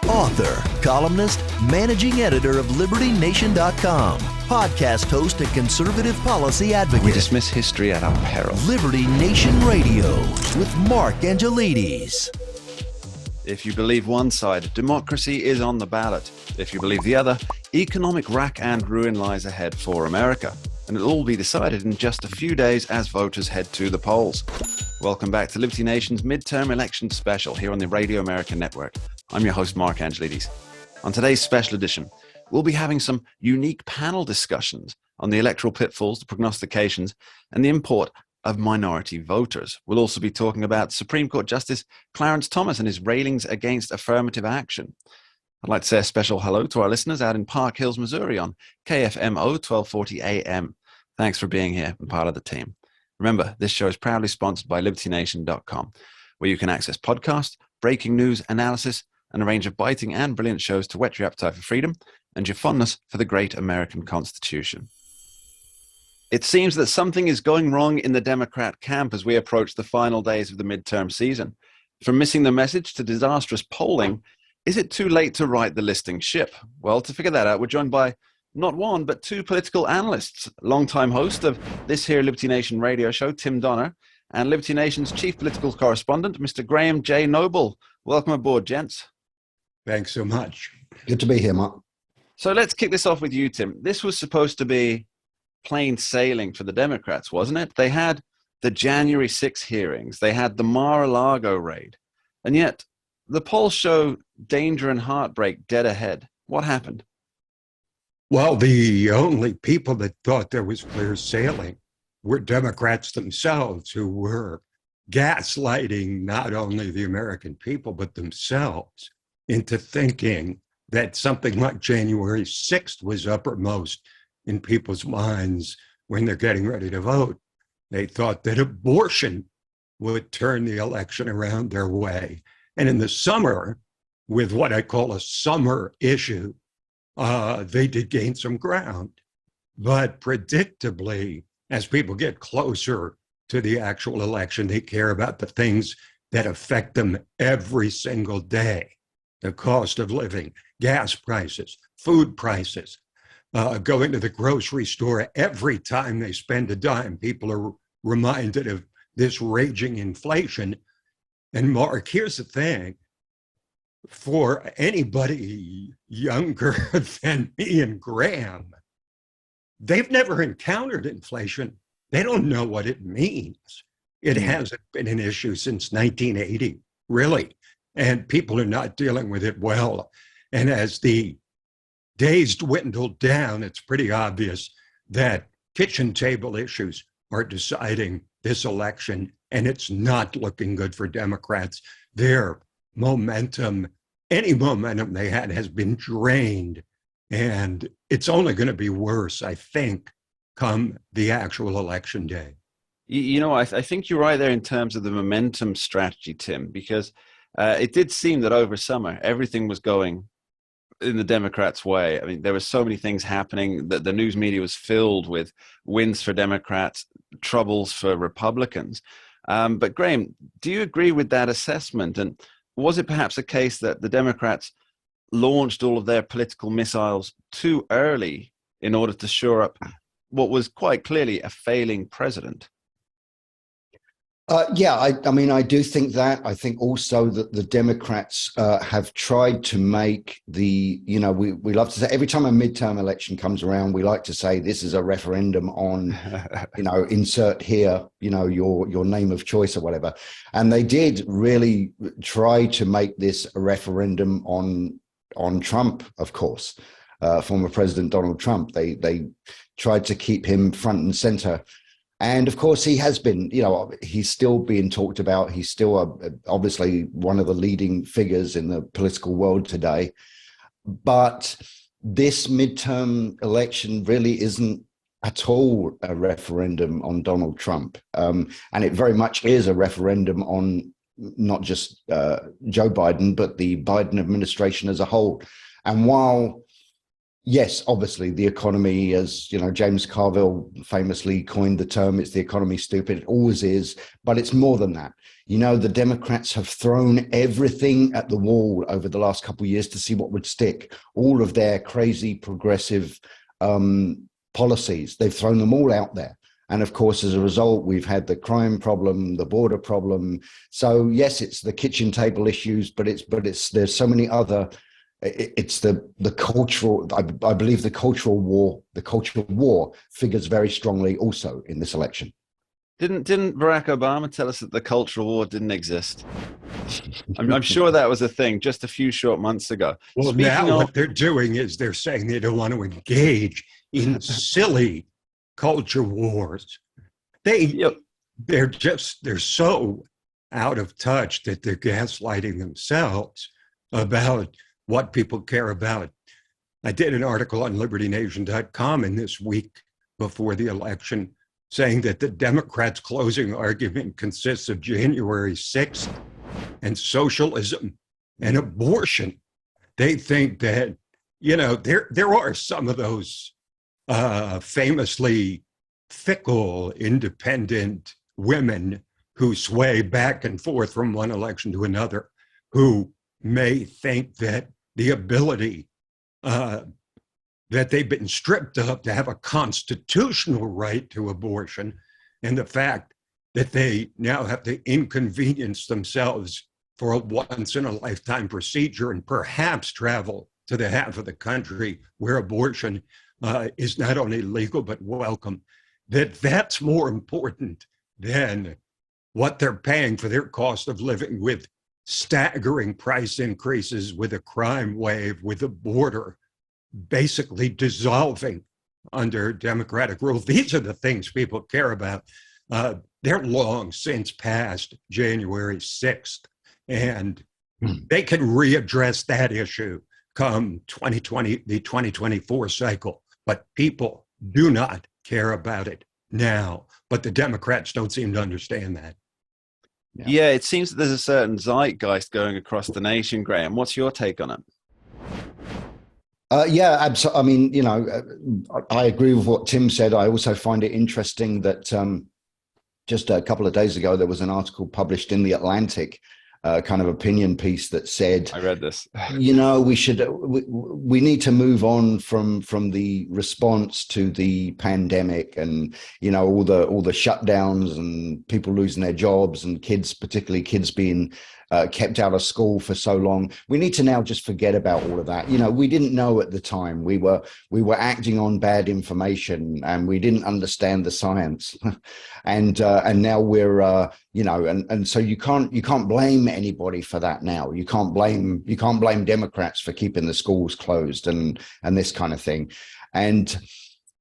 author, columnist, managing editor of LibertyNation.com, podcast host and conservative policy advocate. We dismiss history at our peril. Liberty Nation Radio with Mark Angelides. If you believe one side, democracy is on the ballot. If you believe the other, economic rack and ruin lies ahead for America. And it'll all be decided in just a few days as voters head to the polls. Welcome back to Liberty Nation's Midterm Election Special here on the Radio America Network. I'm your host, Mark Angelides. On today's special edition, we'll be having some unique panel discussions on the electoral pitfalls, the prognostications, and the import of minority voters. We'll also be talking about Supreme Court Justice Clarence Thomas and his railings against affirmative action. I'd like to say a special hello to our listeners out in Park Hills, Missouri on KFMO 1240 AM. Thanks for being here and part of the team. Remember, this show is proudly sponsored by LibertyNation.com, where you can access podcasts, breaking news, analysis, and a range of biting and brilliant shows to whet your appetite for freedom and your fondness for the great American Constitution. It seems that something is going wrong in the Democrat camp as we approach the final days of the midterm season. From missing the message to disastrous polling, is it too late to right the listing ship? Well, to figure that out, we're joined by not one, but two political analysts, longtime host of this here Liberty Nation radio show, Tim Donner, and Liberty Nation's chief political correspondent, Mr. Graham J. Noble. Welcome aboard, gents. Thanks so much. Good to be here, Mark. So let's kick this off with you, Tim. This was supposed to be plain sailing for the Democrats, wasn't it? They had the January 6 hearings. They had the Mar-a-Lago raid. And yet the polls show danger and heartbreak dead ahead. What happened? Well, the only people that thought there was clear sailing were Democrats themselves, who were gaslighting not only the American people, but themselves into thinking that something like January 6th was uppermost in people's minds when they're getting ready to vote. They thought that abortion would turn the election around their way. And in the summer, with what I call a summer issue, they did gain some ground. But predictably, as people get closer to the actual election, they care about the things that affect them every single day. The cost of living, gas prices, food prices, going to the grocery store. Every time they spend a dime, people are reminded of this raging inflation. And Mark, here's the thing. For anybody younger than me and Graham, they've never encountered inflation. They don't know what it means. It hasn't been an issue since 1980, really. And people are not dealing with it well. And as the days dwindle down, it's pretty obvious that kitchen table issues are deciding this election, and it's not looking good for Democrats. Their momentum, any momentum they had, has been drained, and it's only going to be worse, I think, come the actual election day. You know, I think you're right there in terms of the momentum strategy, Tim, because it did seem that over summer, everything was going in the Democrats' way. I mean, there were so many things happening that the news media was filled with wins for Democrats, troubles for Republicans. But Graham, do you agree with that assessment? And was it perhaps a case that the Democrats launched all of their political missiles too early in order to shore up what was quite clearly a failing president? I mean, I do think that. I think also that the Democrats have tried to make we love to say every time a midterm election comes around, we like to say this is a referendum on, insert here, your name of choice or whatever. And they did really try to make this a referendum on Trump, of course, former President Donald Trump. They tried to keep him front and center. And of course, he has been, he's still being talked about. He's still obviously one of the leading figures in the political world today. But this midterm election really isn't at all a referendum on Donald Trump. And it very much is a referendum on not just Joe Biden, but the Biden administration as a whole. And while Yes, obviously, the economy, as you know, James Carville famously coined the term, it's the economy stupid. It always is, but it's more than that. You know, the Democrats have thrown everything at the wall over the last couple of years to see what would stick. All of their crazy progressive policies, they've thrown them all out there. And of course, as a result, we've had the crime problem, the border problem. So yes, it's the kitchen table issues, but there's so many other. It's the cultural. I believe the cultural war figures very strongly also in this election. Didn't Barack Obama tell us that the cultural war didn't exist? I'm sure that was a thing just a few short months ago. Well, now what they're doing is they're saying they don't want to engage in silly culture wars. They're so out of touch that they're gaslighting themselves about what people care about. I did an article on LibertyNation.com in this week before the election saying that the Democrats' closing argument consists of January 6th and socialism and abortion. They think that, you know, there are some of those famously fickle, independent women who sway back and forth from one election to another, who may think that the ability that they've been stripped of to have a constitutional right to abortion, and the fact that they now have to inconvenience themselves for a once-in-a-lifetime procedure and perhaps travel to the half of the country where abortion is not only legal but welcome, that's more important than what they're paying for their cost of living, with staggering price increases, with a crime wave, with the border basically dissolving under Democratic rule. These are the things people care about. They're long since past January 6th, and they can readdress that issue come 2020, the 2024 cycle. But people do not care about it now. But the Democrats don't seem to understand that. Yeah, it seems that there's a certain zeitgeist going across the nation, Graham. What's your take on it? Yeah, absolutely. I mean, you know, I agree with what Tim said. I also find it interesting that just a couple of days ago, there was an article published in The Atlantic, kind of opinion piece that said, I read this. You know, we need to move on from the response to the pandemic, and you know, all the shutdowns and people losing their jobs, and particularly kids being kept out of school for so long. We need to now just forget about all of that. You know, we didn't know at the time. We were acting on bad information, and we didn't understand the science. and now we're you know, and so you can't blame anybody for that now. You can't blame Democrats for keeping the schools closed and this kind of thing. And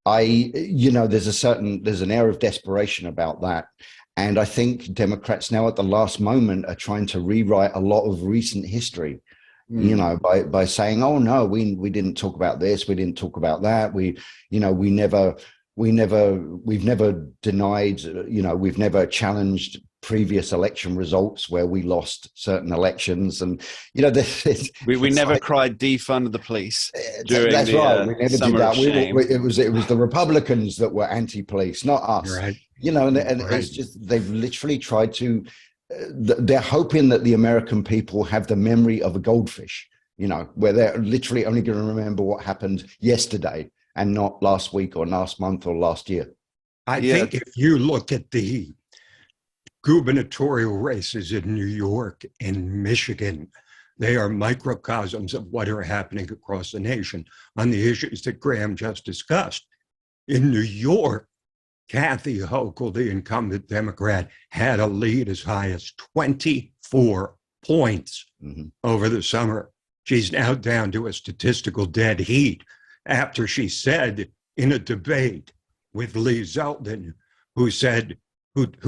you know, there's an air of desperation about that. And I think Democrats now at the last moment are trying to rewrite a lot of recent history, you know, by saying, oh no, we didn't talk about this, we didn't talk about that. We've never denied, you know, we've never challenged previous election results where we lost certain elections. And, you know, we never cried defund the police during that's right. We never did that. It was the Republicans that were anti-police, not us. Right. You know, and it's just, they've literally tried to, they're hoping that the American people have the memory of a goldfish, you know, where they're literally only going to remember what happened yesterday and not last week or last month or last year. I think if you look at the gubernatorial races in New York and Michigan, they are microcosms of what are happening across the nation on the issues that Graham just discussed. In New York, Kathy Hochul, the incumbent Democrat, had a lead as high as 24 points over the summer. She's now down to a statistical dead heat after she said in a debate with Lee Zeldin, who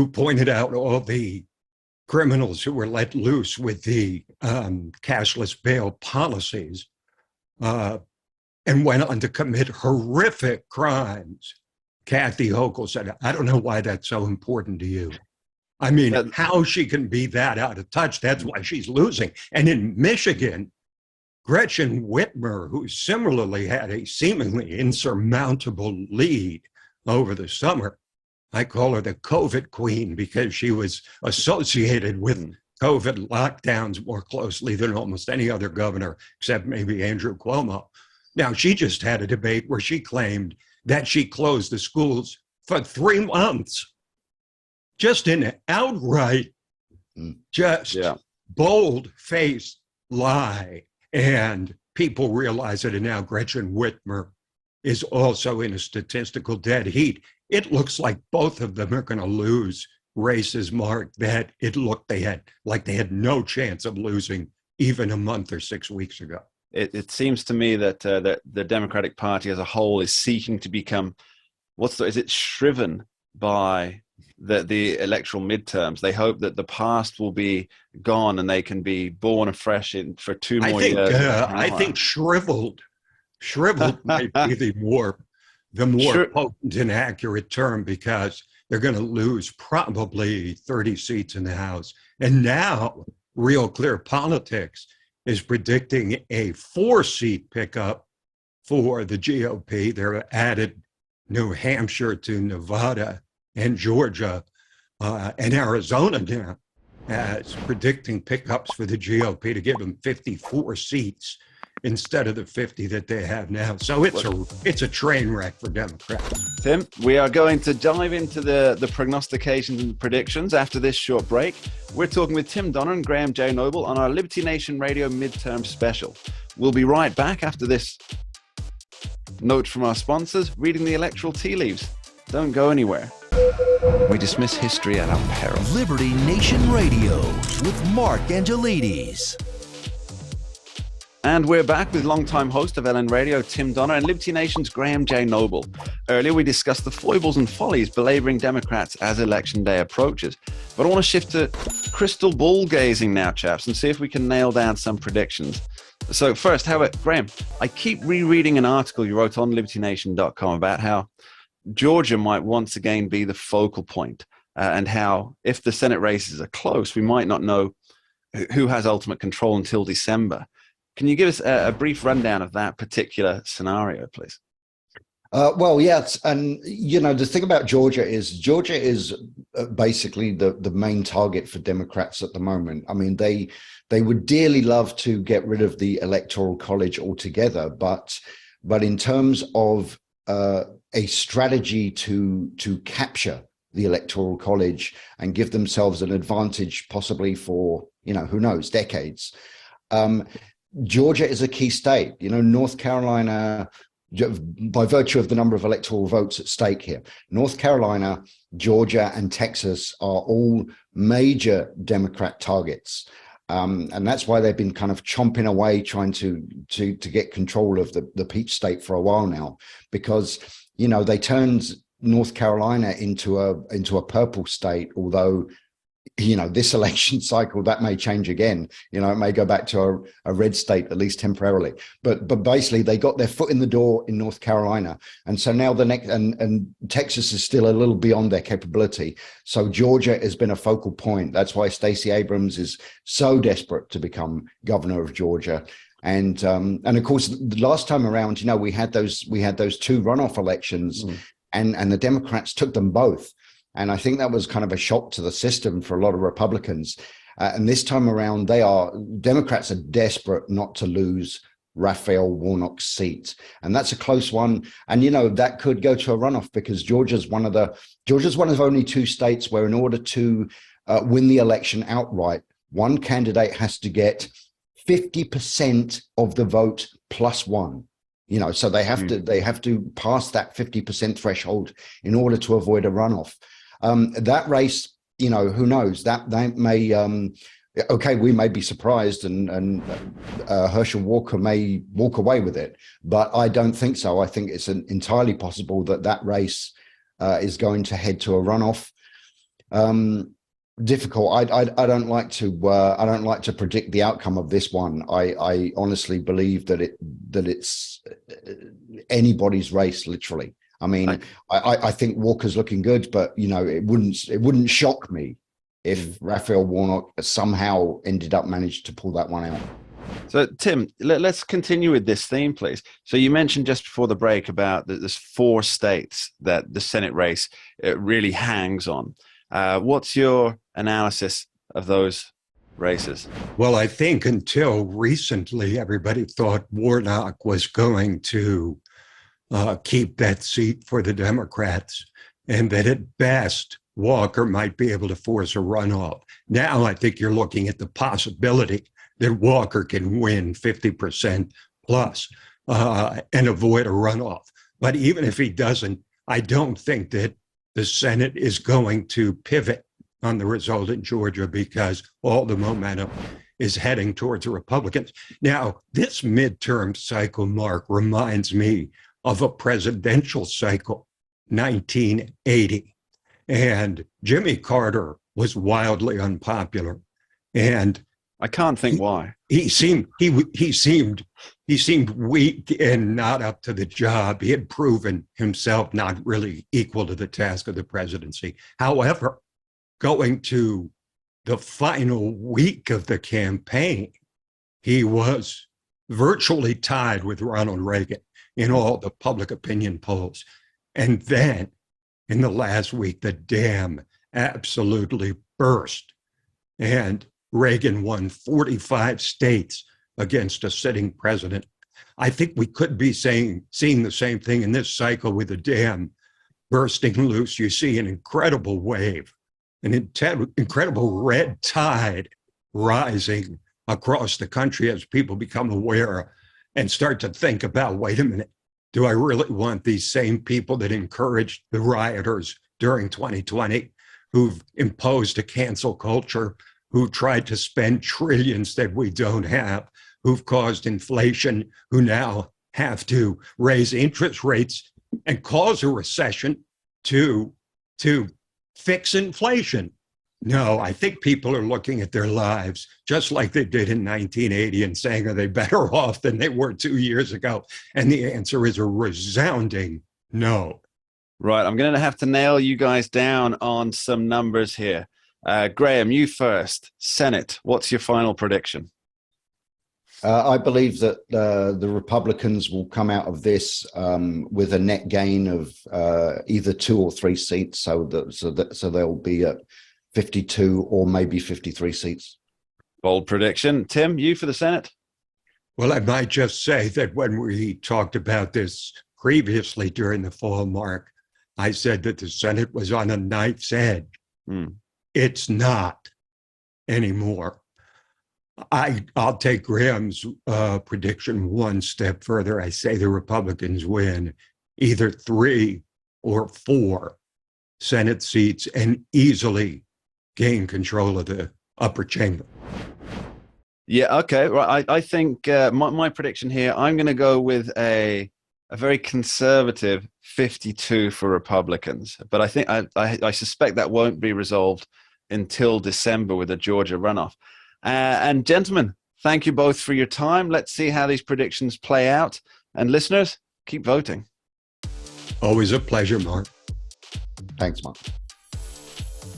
pointed out all the criminals who were let loose with the cashless bail policies, and went on to commit horrific crimes. Kathy Hochul said, I don't know why that's so important to you. I mean, how she can be that out of touch, that's why she's losing. And in Michigan, Gretchen Whitmer, who similarly had a seemingly insurmountable lead over the summer. I call her the COVID queen because she was associated with COVID lockdowns more closely than almost any other governor, except maybe Andrew Cuomo. Now, she just had a debate where she claimed that she closed the schools for 3 months. Just an outright, just bold-faced lie. And people realize it, and now Gretchen Whitmer is also in a statistical dead heat. It looks like both of them are going to lose races, Mark, that it looked they had no chance of losing even a month or 6 weeks ago. It seems to me that the Democratic Party as a whole is seeking to become, is it shriven by the electoral midterms? They hope that the past will be gone and they can be born afresh for 2 more years. I think shriveled might be the more potent and accurate term, because they're going to lose probably 30 seats in the House. And now Real Clear Politics is predicting a 4-seat pickup for the GOP. They're added New Hampshire to Nevada and Georgia and Arizona now as predicting pickups for the GOP to give them 54 seats instead of the 50 that they have now. So it's a train wreck for Democrats. Tim, we are going to dive into the prognostications and predictions after this short break. We're talking with Tim Donner and Graham J. Noble on our Liberty Nation Radio Midterm Special. We'll be right back after this note from our sponsors, reading the electoral tea leaves. Don't go anywhere. We dismiss history at our peril. Liberty Nation Radio with Mark Angelides. And we're back with longtime host of LN Radio, Tim Donner, and Liberty Nation's Graham J. Noble. Earlier, we discussed the foibles and follies belaboring Democrats as Election Day approaches. But I want to shift to crystal ball gazing now, chaps, and see if we can nail down some predictions. So first, Graham, I keep rereading an article you wrote on libertynation.com about how Georgia might once again be the focal point, and how if the Senate races are close, we might not know who has ultimate control until December. Can you give us a brief rundown of that particular scenario, please? Well, yes. And, the thing about Georgia is basically the main target for Democrats at the moment. I mean, they would dearly love to get rid of the Electoral College altogether. But in terms of a strategy to capture the Electoral College and give themselves an advantage possibly for, who knows, decades, Georgia is a key state. North Carolina, by virtue of the number of electoral votes at stake here, North Carolina, Georgia, and Texas are all major Democrat targets. And that's why they've been kind of chomping away, trying to get control of the Peach State for a while now, because, they turned North Carolina into a purple state, although this election cycle, that may change again. It may go back to a red state, at least temporarily. But basically, they got their foot in the door in North Carolina. And so now the next, and Texas is still a little beyond their capability. So Georgia has been a focal point. That's why Stacey Abrams is so desperate to become governor of Georgia. And of course, the last time around, we had those 2 runoff elections, and the Democrats took them both. And I think that was kind of a shock to the system for a lot of Republicans. And this time around, Democrats are desperate not to lose Raphael Warnock's seat. And that's a close one. And, that could go to a runoff, because Georgia's one of only 2 states where, in order to win the election outright, one candidate has to get 50% of the vote plus one. So they have to pass that 50% threshold in order to avoid a runoff. That race, who knows, that may, we may be surprised and Herschel Walker may walk away with it, but I don't think so. I think it's entirely possible that race is going to head to a runoff. Difficult. I don't like to predict the outcome of this one. I honestly believe that it's anybody's race, literally. I mean, I think Walker's looking good, but it wouldn't shock me if Raphael Warnock somehow managed to pull that one out. So, Tim, let's continue with this theme, please. So you mentioned just before the break about that there's 4 states that the Senate race really hangs on. What's your analysis of those races? Well, I think until recently, everybody thought Warnock was going to keep that seat for the Democrats, and that at best, Walker might be able to force a runoff. Now, I think you're looking at the possibility that Walker can win 50% plus and avoid a runoff. But even if he doesn't, I don't think that the Senate is going to pivot on the result in Georgia, because all the momentum is heading towards the Republicans. Now, this midterm cycle, Mark, reminds me of a presidential cycle, 1980. And Jimmy Carter was wildly unpopular. And I can't think why. He seemed weak and not up to the job. He had proven himself not really equal to the task of the presidency. However, going to the final week of the campaign, he was virtually tied with Ronald Reagan in all the public opinion polls. And then in the last week, the dam absolutely burst. And Reagan won 45 states against a sitting president. I think we could be seeing the same thing in this cycle with the dam bursting loose. You see an incredible wave, an incredible red tide rising across the country as people become aware and start to think about, wait a minute, do I really want these same people that encouraged the rioters during 2020, who've imposed a cancel culture, who tried to spend trillions that we don't have, who've caused inflation, who now have to raise interest rates and cause a recession to fix inflation? No, I think people are looking at their lives just like they did in 1980 and saying, are they better off than they were 2 years ago? And the answer is a resounding no. Right. I'm going to have to nail you guys down on some numbers here. Graham, you first. Senate, what's your final prediction? I believe that the Republicans will come out of this with a net gain of either 2 or 3 seats, so they'll be at 52 or maybe 53 seats. Bold prediction. Tim, you for the Senate? Well, I might just say that when we talked about this previously during the fall, Mark, I said that the Senate was on a knife's edge. It's not anymore. I'll take Graham's prediction one step further. I say the Republicans win either 3 or 4 Senate seats and easily gain control of the upper chamber. Yeah, okay. Right. I think my prediction here, I'm going to go with a very conservative 52 for Republicans. But I think I suspect that won't be resolved until December with a Georgia runoff. And gentlemen, thank you both for your time. Let's see how these predictions play out. And listeners, keep voting. Always a pleasure, Mark. Thanks, Mark.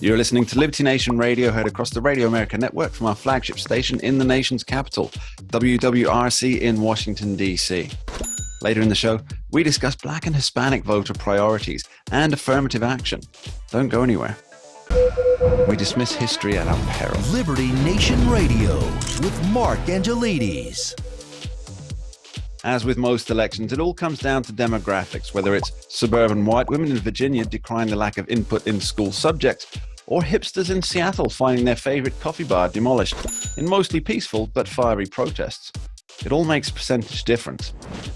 You're listening to Liberty Nation Radio, heard across the Radio America network from our flagship station in the nation's capital, WWRC in Washington, D.C. Later in the show, we discuss Black and Hispanic voter priorities and affirmative action. Don't go anywhere. We dismiss history at our peril. Liberty Nation Radio with Mark Angelides. As with most elections, it all comes down to demographics, whether it's suburban white women in Virginia decrying the lack of input in school subjects, or hipsters in Seattle finding their favorite coffee bar demolished in mostly peaceful but fiery protests. It all makes a percentage difference.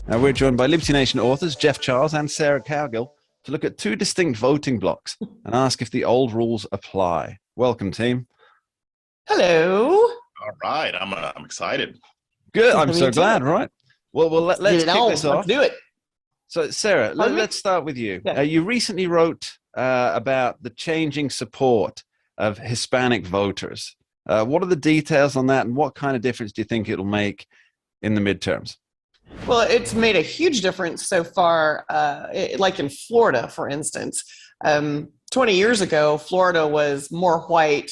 Now, we're joined by Liberty Nation authors Jeff Charles and Sarah Cowgill to look at 2 distinct voting blocks and ask if the old rules apply. Welcome, team. Hello. All right, I'm excited. Good. I'm so glad. Right. Well, let's kick this off. Let's do it. So, Sarah, let's start with you. Yeah. You recently wrote about the changing support of Hispanic voters. What are the details on that, and what kind of difference do you think it'll make in the midterms? Well, it's made a huge difference so far, like in Florida, for instance. 20 years ago, Florida was more white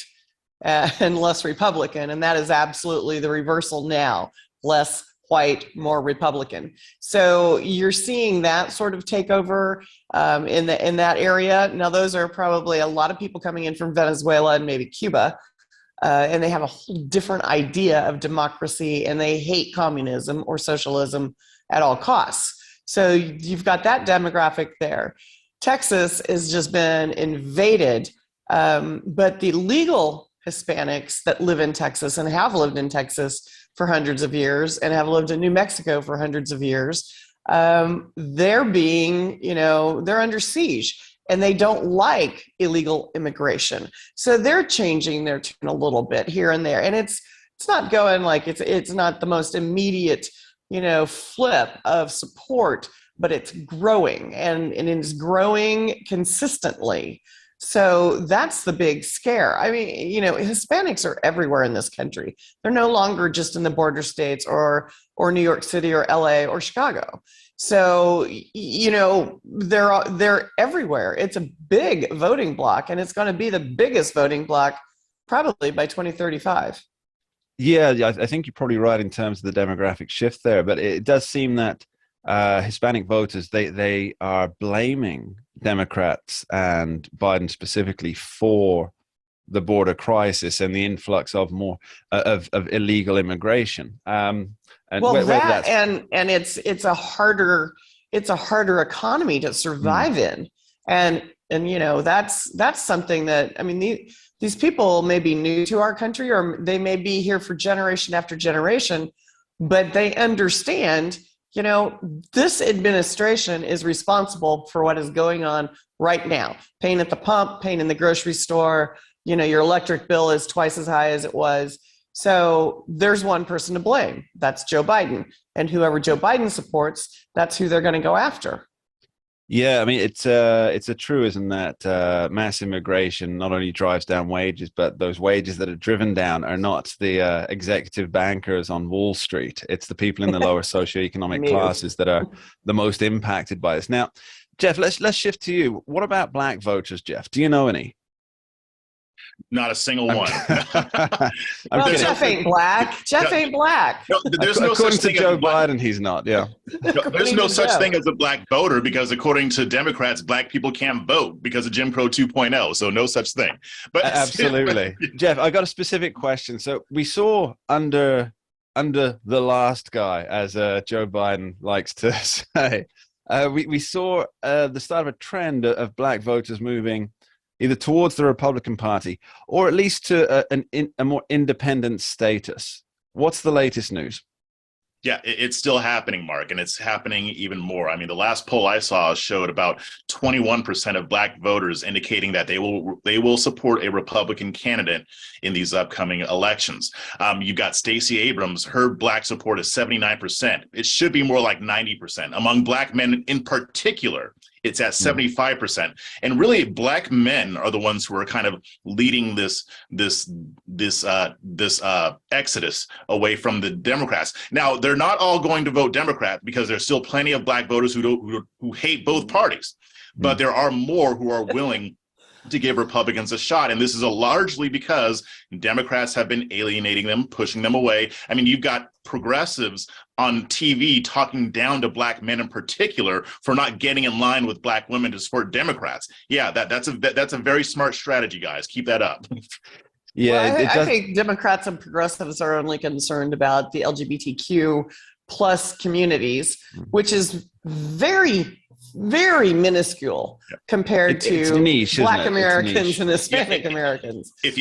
and less Republican, and that is absolutely the reversal now. less white, more Republican. So you're seeing that sort of take over in that area. Now, those are probably a lot of people coming in from Venezuela and maybe Cuba, and they have a whole different idea of democracy, and they hate communism or socialism at all costs. So you've got that demographic there. Texas has just been invaded, but the legal Hispanics that live in Texas and have lived in Texas for hundreds of years and have lived in New Mexico for hundreds of years, they're being, they're under siege, and they don't like illegal immigration. So they're changing their tune a little bit here and there. And it's not going like it's not the most immediate, flip of support, but it's growing, and it's growing consistently. So that's the big scare. I mean, Hispanics are everywhere in this country. They're no longer just in the border states or New York City or LA or Chicago. So, they're everywhere. It's a big voting block, and it's going to be the biggest voting block probably by 2035. Yeah, I think you're probably right in terms of the demographic shift there, but it does seem that Hispanic voters, they are blaming Democrats and Biden specifically for the border crisis and the influx of more of illegal immigration. And it's a harder economy to survive in, and that's something that, I mean, these people may be new to our country, or they may be here for generation after generation, but they understand, this administration is responsible for what is going on right now. Pain at the pump, pain in the grocery store, your electric bill is twice as high as it was. So there's one person to blame. That's Joe Biden. And whoever Joe Biden supports, that's who they're going to go after. Yeah, I mean, it's a truism that mass immigration not only drives down wages, but those wages that are driven down are not the executive bankers on Wall Street. It's the people in the lower socioeconomic classes that are the most impacted by this. Now, Jeff, let's shift to you. What about black voters, Jeff? Do you know any? Not a single one. Well, Jeff ain't black. Jeff ain't black. No, there's no according such to thing Joe as black. Biden, he's not. Yeah. There's no such thing as a black voter, because according to Democrats, black people can't vote because of Jim Crow 2.0. So no such thing. But absolutely, Jeff, I got a specific question. So we saw under the last guy, as Joe Biden likes to say, we saw the start of a trend of black voters moving either towards the Republican Party or at least to a more independent status. What's the latest news? Yeah, it's still happening, Mark, and it's happening even more. I mean, the last poll I saw showed about 21% of black voters indicating that they will support a Republican candidate in these upcoming elections. You've got Stacey Abrams. Her black support is 79%. It should be more like 90%. Among black men in particular, it's at 75%. And really, black men are the ones who are kind of leading this exodus away from the Democrats. Now, they're not all going to vote Democrat, because there's still plenty of black voters who hate both parties. But there are more who are willing to give Republicans a shot. And this is largely because Democrats have been alienating them, pushing them away. I mean, you've got progressives on TV talking down to black men in particular for not getting in line with black women to support Democrats. Yeah, that's a very smart strategy, guys. Keep that up. Yeah, well, I think Democrats and progressives are only concerned about the LGBTQ plus communities, which is very, very minuscule compared to niche, Black Americans and Hispanic Americans. If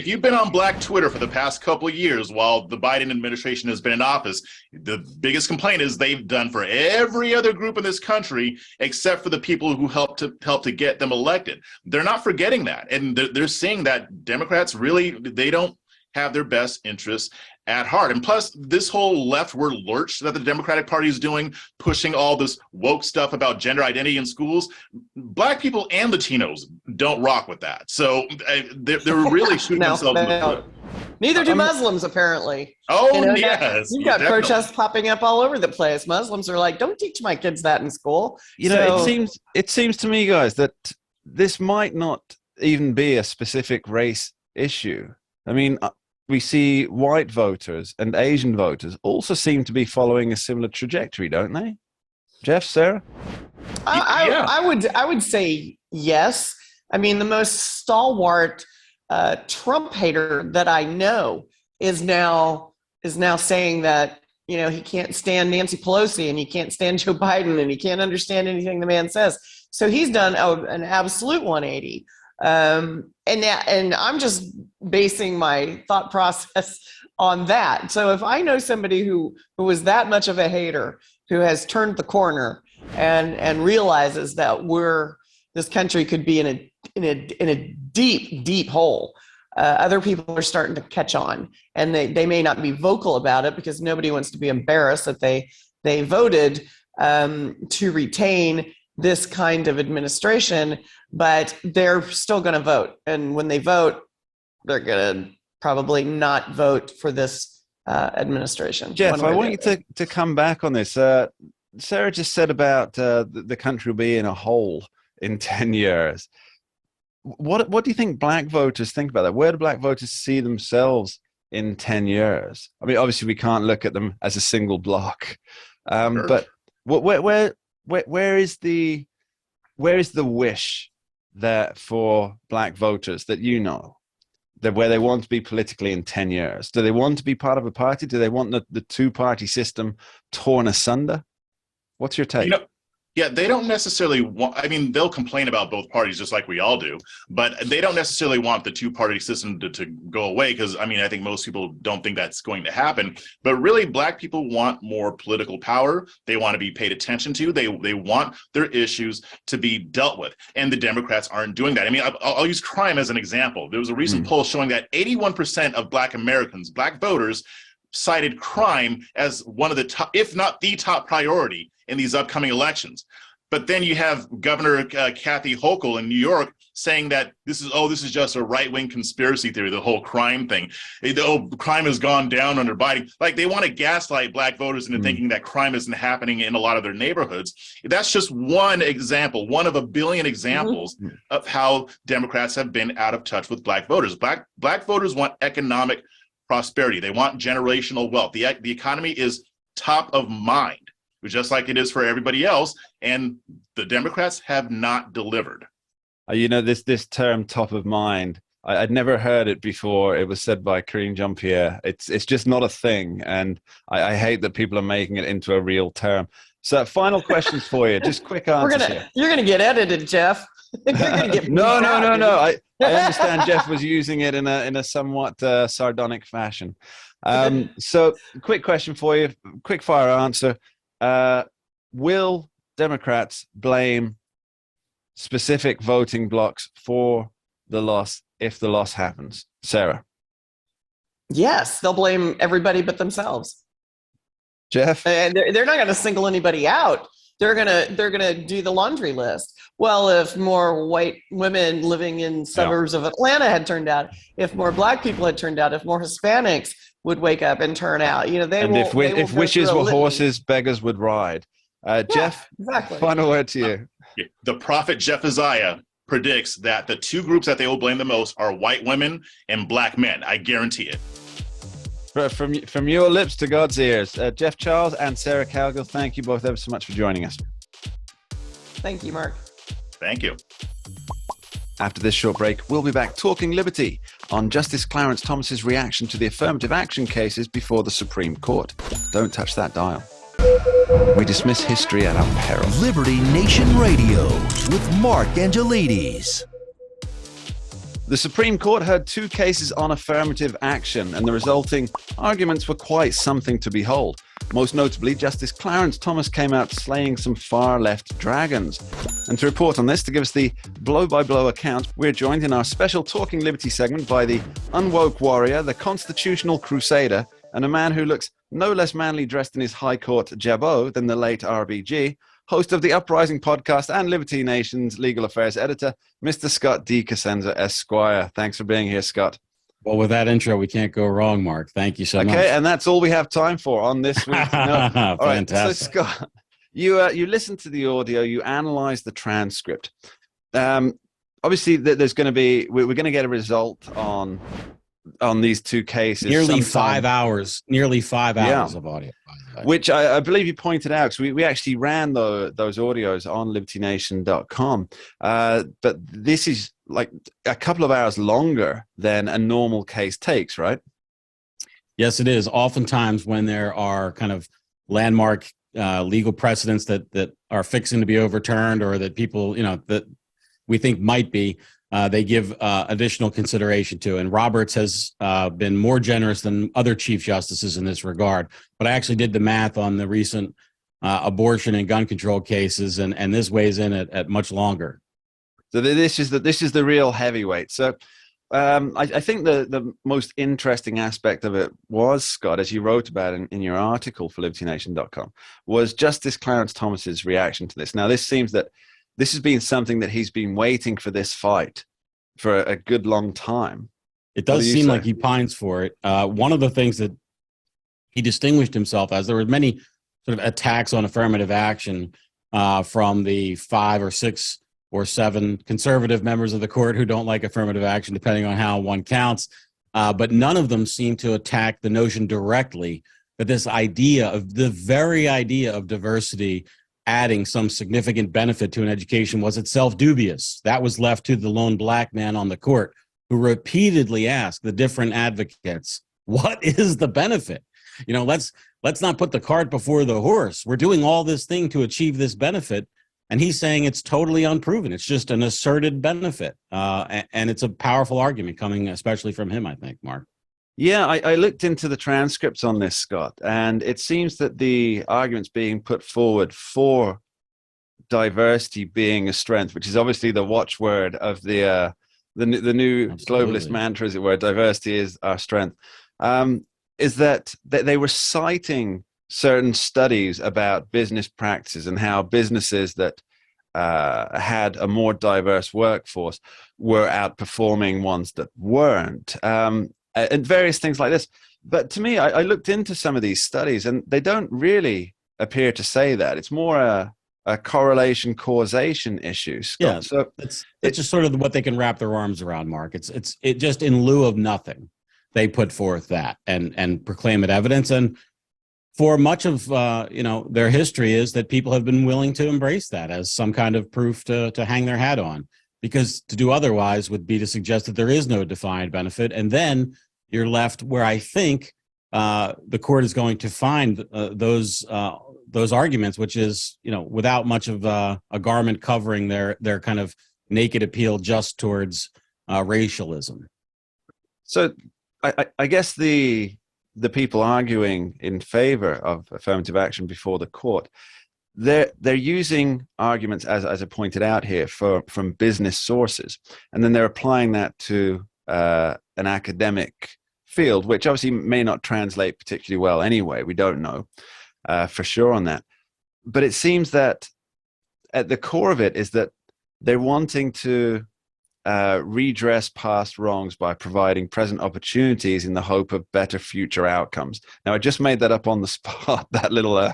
you've been on Black Twitter for the past couple of years while the Biden administration has been in office, the biggest complaint is they've done for every other group in this country except for the people who helped to get them elected. They're not forgetting that, and they're seeing that Democrats really, they don't have their best interests at heart. And plus, this whole leftward lurch that the Democratic Party is doing, pushing all this woke stuff about gender identity in schools, black people and Latinos don't rock with that. So they're really shooting themselves in the foot. Neither do Muslims, apparently. Oh, yes. You've got protests popping up all over the place. Muslims are like, don't teach my kids that in school. It seems to me, guys, that this might not even be a specific race issue. I mean, we see white voters and Asian voters also seem to be following a similar trajectory, don't they? Jeff, Sarah? I would say yes. I mean, the most stalwart Trump hater that I know is now saying that, you know, he can't stand Nancy Pelosi and he can't stand Joe Biden and he can't understand anything the man says. So he's done an absolute 180. And I'm just basing my thought process on that. So if I know somebody who is that much of a hater, who has turned the corner and realizes that this country could be in a deep hole. Other people are starting to catch on, and they may not be vocal about it because nobody wants to be embarrassed that they voted to retain this kind of administration, but they're still going to vote. And when they vote, they're going to probably not vote for this administration. Jeff, I want you to come back on this. Sarah just said about the country will be in a hole in 10 years. What do you think black voters think about that? Where do black voters see themselves in 10 years? I mean, obviously we can't look at them as a single block, Sure. but where is the wish that for black voters that you know, that where they want to be politically in 10 years? Do they want to be part of a party? Do they want the two-party system torn asunder? What's your take? Yeah, they don't necessarily want, I mean, they'll complain about both parties just like we all do, but they don't necessarily want the two-party system to go away because, I mean, I think most people don't think that's going to happen. But really, black people want more political power. They want to be paid attention to. They want their issues to be dealt with. And the Democrats aren't doing that. I mean, I'll use crime as an example. There was a recent poll showing that 81% of black Americans, black voters, cited crime as one of the top, if not the top priority in these upcoming elections. But then you have Governor Kathy Hochul in New York saying that this is just a right-wing conspiracy theory, the whole crime thing. Crime has gone down under Biden. Like, they want to gaslight black voters into thinking that crime isn't happening in a lot of their neighborhoods. That's just one example, one of a billion examples of how Democrats have been out of touch with black voters. Black voters want economic prosperity. They want generational wealth. The economy is top of mind, just like it is for everybody else, and the Democrats have not delivered. You know, this term "top of mind," I'd never heard it before. It was said by Karine Jean-Pierre. It's just not a thing, and I hate that people are making it into a real term. So, final questions for you. Just quick answers. You're gonna get edited, Jeff. You're gonna get no. I understand Jeff was using it in a somewhat sardonic fashion. So, quick question for you. Quick fire answer. Will Democrats blame specific voting blocks for the loss if the loss happens? Sarah? Yes, they'll blame everybody but themselves. Jeff? And they're not going to single anybody out. They're gonna do the laundry list. Well, if more white women living in suburbs of Atlanta had turned out, if more black people had turned out, if more Hispanics would wake up and turn out, you know, if wishes were horses, beggars would ride. Jeff, exactly. Final word to you. The prophet Jephaziah predicts that the two groups that they will blame the most are white women and black men. I guarantee it. From your lips to God's ears. Jeff Charles and Sarah Cowgill, thank you both ever so much for joining us. Thank you, Mark. Thank you. After this short break, we'll be back talking liberty on Justice Clarence Thomas's reaction to the affirmative action cases before the Supreme Court. Don't touch that dial. We dismiss history at our peril. Liberty Nation Radio with Mark Angelides. The Supreme Court heard two cases on affirmative action, and the resulting arguments were quite something to behold. Most notably, Justice Clarence Thomas came out slaying some far-left dragons. And to report on this, to give us the blow-by-blow account, we're joined in our special Talking Liberty segment by the unwoke warrior, the constitutional crusader, and a man who looks no less manly dressed in his high court jabot than the late RBG, host of the Uprising podcast and Liberty Nation's legal affairs editor, Mr. Scott D. Cosenza, Esquire. Thanks for being here, Scott. Well, with that intro, we can't go wrong, Mark. Thank you so much. Okay, and that's all we have time for on this week. No. All right, so Scott, you listened to the audio, you analyzed the transcript. Obviously, there's going to be, we're going to get a result on on these two cases. Nearly sometime- 5 hours. Nearly 5 Yeah. hours of audio. by the way. Which I believe you pointed out, because we actually ran those audios on libertynation.com. But this is like a couple of hours longer than a normal case takes, right? Yes, it is. Oftentimes when there are kind of landmark legal precedents that are fixing to be overturned, or that people, that we think might be, they give additional consideration to. And Roberts has been more generous than other chief justices in this regard. But I actually did the math on the recent abortion and gun control cases, and this weighs in at much longer. So this is the real heavyweight. So I think the most interesting aspect of it was, Scott, as you wrote about in your article for libertynation.com, was Justice Clarence Thomas's reaction to this. Now, this seems that this has been something that he's been waiting for, this fight, for a good long time. It does seem like he pines for it. One of the things that he distinguished himself as, there were many sort of attacks on affirmative action from the 5 or 6 or 7 conservative members of the court who don't like affirmative action, depending on how one counts. But none of them seem to attack the notion directly that this idea of the very idea of diversity adding some significant benefit to an education was itself dubious. That was left to the lone black man on the court, who repeatedly asked the different advocates, what is the benefit? Let's not put the cart before the horse. We're doing all this thing to achieve this benefit. And he's saying it's totally unproven. It's just an asserted benefit. And it's a powerful argument coming especially from him, I think, Mark. Yeah, I looked into the transcripts on this, Scott, and it seems that the arguments being put forward for diversity being a strength, which is obviously the watchword of the new globalist mantra, as it were, diversity is our strength, is that they were citing certain studies about business practices and how businesses that had a more diverse workforce were outperforming ones that weren't, and various things like this. But to me, I looked into some of these studies, and they don't really appear to say that. It's more a correlation causation issue, Scott. Yeah, so it's just sort of what they can wrap their arms around, Mark. It just in lieu of nothing, they put forth that and proclaim it evidence. And for much of their history is that people have been willing to embrace that as some kind of proof to hang their hat on, because to do otherwise would be to suggest that there is no defined benefit, and then you're left where I think the court is going to find those arguments, which is without much of a garment covering their kind of naked appeal just towards racialism. So I guess the people arguing in favor of affirmative action before the court, they're using arguments, as I pointed out here, from business sources, and then they're applying that to an academic field, which obviously may not translate particularly well anyway. We don't know for sure on that. But it seems that at the core of it is that they're wanting to redress past wrongs by providing present opportunities in the hope of better future outcomes. Now, I just made that up on the spot, that little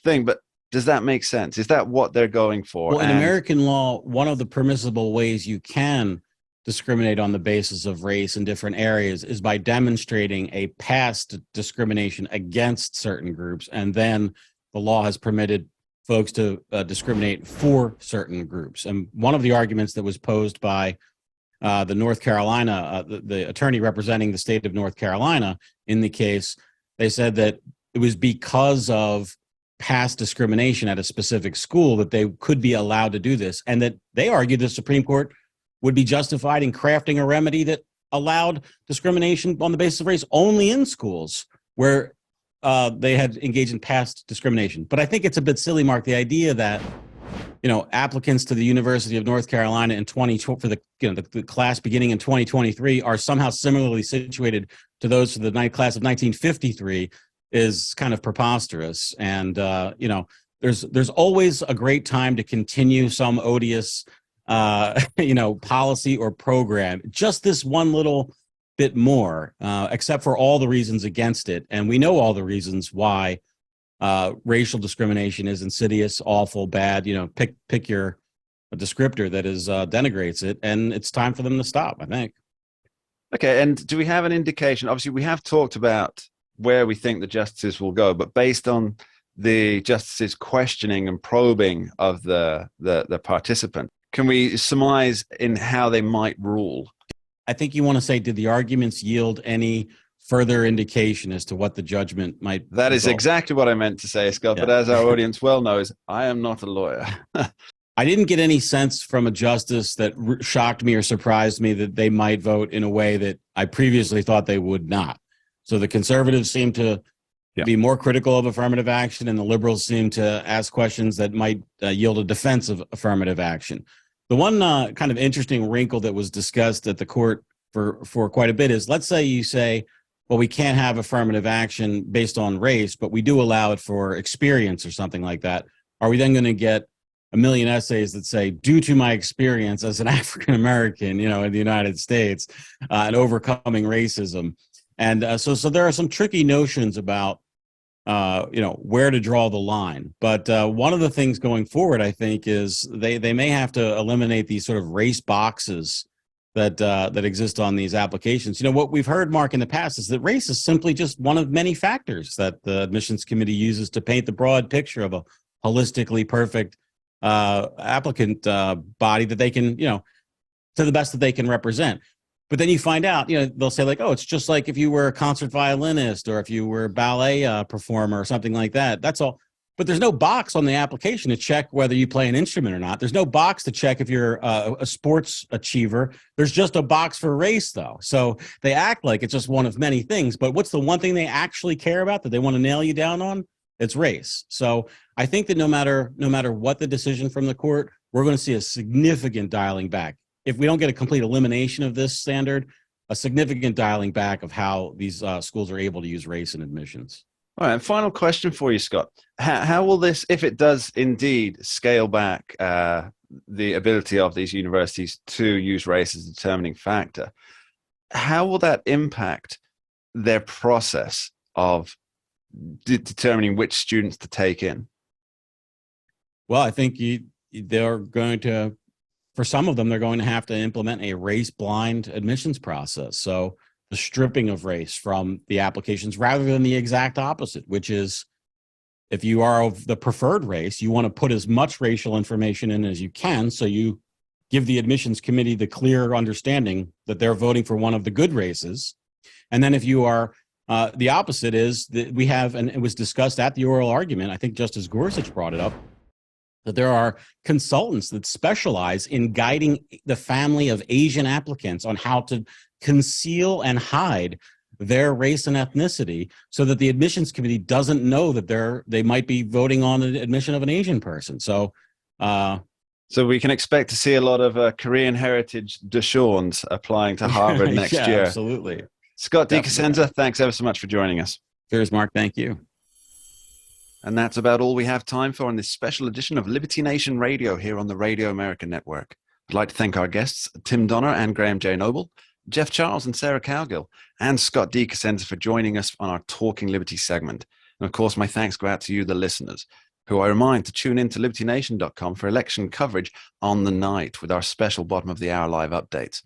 thing, but does that make sense? Is that what they're going for? Well, in American law, one of the permissible ways you can discriminate on the basis of race in different areas is by demonstrating a past discrimination against certain groups, and then the law has permitted folks to discriminate for certain groups. And one of the arguments that was posed by the North Carolina, the attorney representing the state of North Carolina in the case, they said that it was because of past discrimination at a specific school that they could be allowed to do this, and that they argued the Supreme Court would be justified in crafting a remedy that allowed discrimination on the basis of race only in schools where they had engaged in past discrimination. But I think it's a bit silly, Mark, the idea that applicants to the University of North Carolina in for the class beginning in 2023 are somehow similarly situated to those for the class of 1953 is kind of preposterous. And there's always a great time to continue some odious policy or program, just this one little bit more, except for all the reasons against it. And we know all the reasons why racial discrimination is insidious, awful, bad. Pick your descriptor that is denigrates it, and it's time for them to stop, I think. Okay, and do we have an indication? Obviously, we have talked about where we think the justices will go, but based on the justices' questioning and probing of the participant, can we surmise in how they might rule? I think you want to say, did the arguments yield any further indication as to what the judgment might That is result? exactly what I meant to say, Scott, but as our audience well knows, I am not a lawyer. I didn't get any sense from a justice that shocked me or surprised me that they might vote in a way that I previously thought they would not. So the conservatives seem to be more critical of affirmative action, and the liberals seem to ask questions that might yield a defense of affirmative action. The one kind of interesting wrinkle that was discussed at the court for quite a bit is, let's say you say, well, we can't have affirmative action based on race, but we do allow it for experience or something like that. Are we then going to get a million essays that say, due to my experience as an African American, in the United States, and overcoming racism? And so there are some tricky notions about, where to draw the line. But one of the things going forward, I think, is they may have to eliminate these sort of race boxes that exist on these applications. What we've heard, Mark, in the past is that race is simply just one of many factors that the admissions committee uses to paint the broad picture of a holistically perfect applicant body that they can, to the best that they can represent. But then you find out, they'll say like, oh, it's just like if you were a concert violinist or if you were a ballet performer or something like that. That's all. But there's no box on the application to check whether you play an instrument or not. There's no box to check if you're a sports achiever. There's just a box for race, though. So they act like it's just one of many things. But what's the one thing they actually care about that they want to nail you down on? It's race. So I think that no matter what the decision from the court, we're going to see a significant dialing back. If we don't get a complete elimination of this standard, a significant dialing back of how these schools are able to use race in admissions. All right, and final question for you, Scott. How will this, if it does indeed scale back the ability of these universities to use race as a determining factor, how will that impact their process of determining which students to take in? Well, I think they're going to, for some of them, they're going to have to implement a race-blind admissions process. So the stripping of race from the applications rather than the exact opposite, which is if you are of the preferred race, you want to put as much racial information in as you can so you give the admissions committee the clear understanding that they're voting for one of the good races. And then if you are the opposite is that we have, and it was discussed at the oral argument, I think Justice Gorsuch brought it up, that there are consultants that specialize in guiding the family of Asian applicants on how to conceal and hide their race and ethnicity so that the admissions committee doesn't know that they might be voting on the admission of an Asian person. So we can expect to see a lot of Korean heritage Deshawns applying to Harvard next year. Absolutely. Scott DeCosenza, thanks ever so much for joining us. Cheers, Mark. Thank you. And that's about all we have time for in this special edition of Liberty Nation Radio here on the Radio America Network. I'd like to thank our guests, Tim Donner and Graham J. Noble, Jeff Charles and Sarah Cowgill, and Scott DeCosenza for joining us on our Talking Liberty segment. And of course, my thanks go out to you, the listeners, who I remind to tune in to libertynation.com for election coverage on the night with our special bottom of the hour live updates.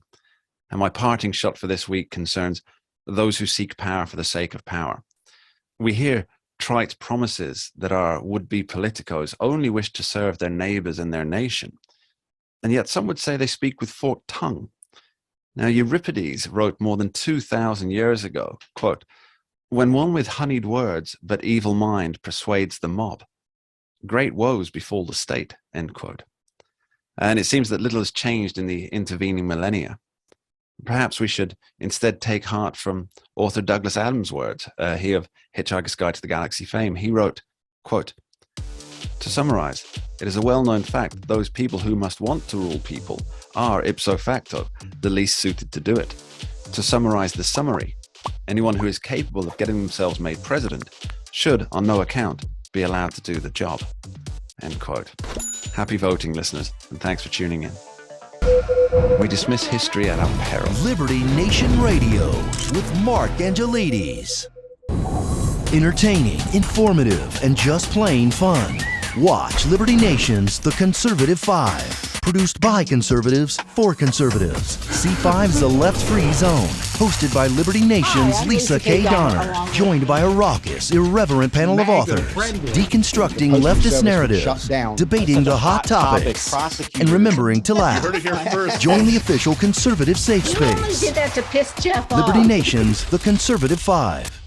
And my parting shot for this week concerns those who seek power for the sake of power. We hear trite promises that our would-be politicos only wish to serve their neighbors and their nation. And yet some would say they speak with forked tongue. Now, Euripides wrote more than 2,000 years ago, quote, "When one with honeyed words but evil mind persuades the mob, great woes befall the state," end quote. And it seems that little has changed in the intervening millennia. Perhaps we should instead take heart from author Douglas Adams' words, he of Hitchhiker's Guide to the Galaxy fame. He wrote, quote, "To summarize, it is a well-known fact that those people who must want to rule people are ipso facto the least suited to do it. To summarize the summary, anyone who is capable of getting themselves made president should, on no account, be allowed to do the job," end quote. Happy voting, listeners, and thanks for tuning in. We dismiss history at our peril. Liberty Nation Radio with Mark Angelides. Entertaining, informative, and just plain fun. Watch Liberty Nation's The Conservative 5. produced by conservatives for conservatives. C5's The Left Free Zone, hosted by Liberty Nation's Lisa K. Donner, joined by a raucous, irreverent panel of authors, deconstructing leftist narratives, debating the hot topics, and remembering to laugh. Heard it here first. Join the official conservative safe You only space. did that to piss Jeff off. Liberty Nation's The Conservative Five.